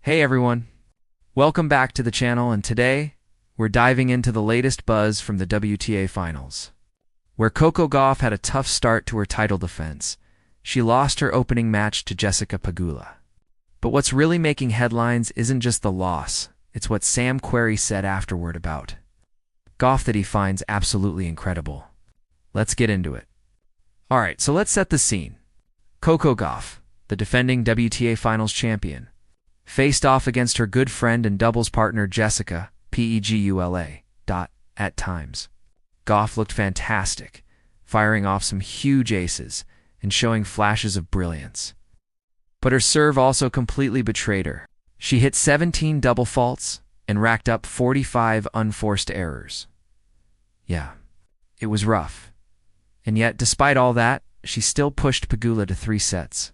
Hey everyone, welcome back to the channel, and today we're diving into the latest buzz from the WTA Finals, where Coco Gauff had a tough start to her title defense. She lost her opening match to Jessica Pegula. But what's really making headlines isn't just the loss, it's what Sam Querrey said afterward about Gauff that he finds absolutely incredible. Let's get into it. Alright, so let's set the scene. Coco Gauff, the defending WTA Finals champion, faced off against her good friend and doubles partner Jessica Pegula. At times, Gauff looked fantastic, firing off some huge aces and showing flashes of brilliance. But her serve also completely betrayed her. She hit 17 double faults and racked up 45 unforced errors. Yeah, it was rough. And yet, despite all that, she still pushed Pegula to 3 sets.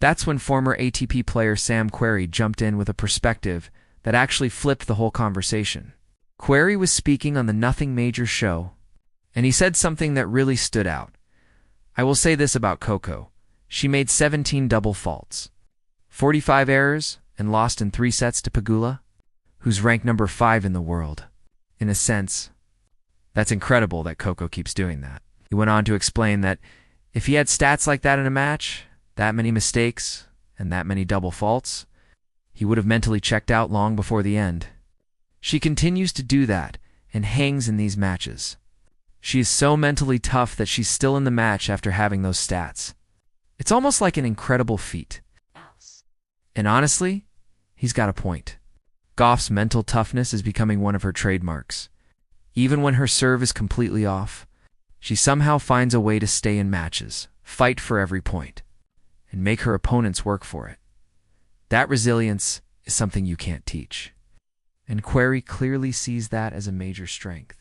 That's when former ATP player Sam Querrey jumped in with a perspective that actually flipped the whole conversation. Querrey was speaking on the Nothing Major show, and he said something that really stood out. I will say this about Coco. She made 17 double faults, 45 errors, and lost in 3 sets to Pegula, who's ranked number 5 in the world. In a sense, that's incredible that Coco keeps doing that. He went on to explain that if he had stats like that in a match, that many mistakes, and that many double faults, he would have mentally checked out long before the end. She continues to do that and hangs in these matches. She is so mentally tough that she's still in the match after having those stats. It's almost like an incredible feat. And honestly, he's got a point. Gauff's mental toughness is becoming one of her trademarks. Even when her serve is completely off, she somehow finds a way to stay in matches, fight for every point, and make her opponents work for it. That resilience is something you can't teach. And Querrey clearly sees that as a major strength.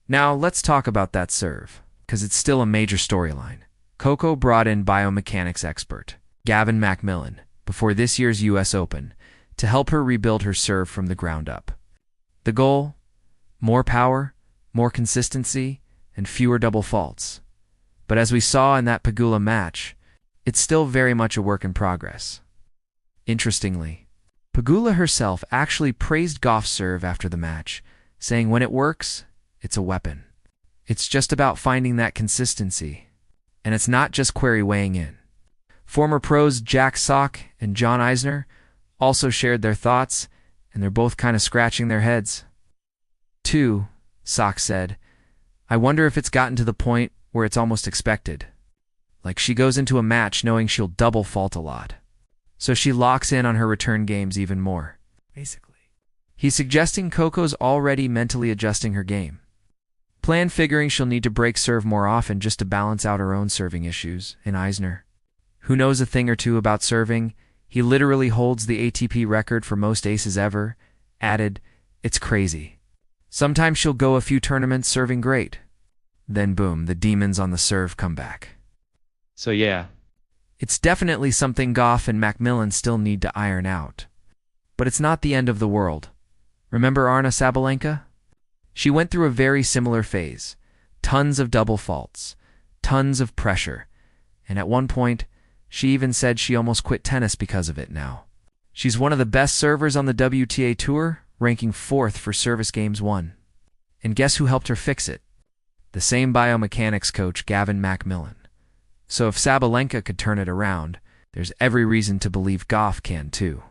Now, let's talk about that serve, because it's still a major storyline. Coco brought in biomechanics expert Gavin McMillan before this year's US Open to help her rebuild her serve from the ground up. The goal? More power, more consistency, and fewer double faults. But as we saw in that Pegula match, it's still very much a work in progress. Interestingly, Pegula herself actually praised Gauff's serve after the match, saying when it works, it's a weapon. It's just about finding that consistency. And it's not just Querrey weighing in. Former pros Jack Sock and John Isner also shared their thoughts, and they're both kind of scratching their heads. Too, Sock said, I wonder if it's gotten to the point where it's almost expected. Like she goes into a match knowing she'll double fault a lot. So she locks in on her return games even more, basically. He's suggesting Coco's already mentally adjusting her game. Figuring she'll need to break serve more often just to balance out her own serving issues, in Isner, who knows a thing or two about serving, he literally holds the ATP record for most aces ever, added, it's crazy. Sometimes she'll go a few tournaments serving great. Then boom, the demons on the serve come back. So yeah, it's definitely something Gauff and McMillan still need to iron out. But it's not the end of the world. Remember Arna Sabalenka? She went through a very similar phase. Tons of double faults, tons of pressure, and at one point, she even said she almost quit tennis because of it now. She's one of the best servers on the WTA Tour, ranking 4th for service games won. And guess who helped her fix it? The same biomechanics coach, Gavin McMillan. So if Sabalenka could turn it around, there's every reason to believe Gauff can too.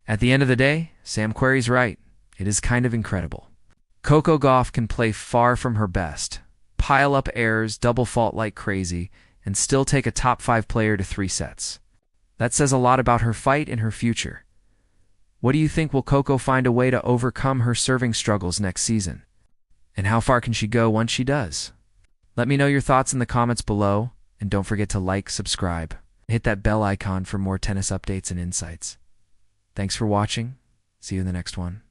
At the end of the day, Sam Querrey's right. It is kind of incredible. Coco Gauff can play far from her best, pile up errors, double fault like crazy, and still take a top 5 player to 3 sets. That says a lot about her fight and her future. What do you think? Will Coco find a way to overcome her serving struggles next season? And how far can she go once she does? Let me know your thoughts in the comments below, and don't forget to like, subscribe, and hit that bell icon for more tennis updates and insights. Thanks for watching. See you in the next one.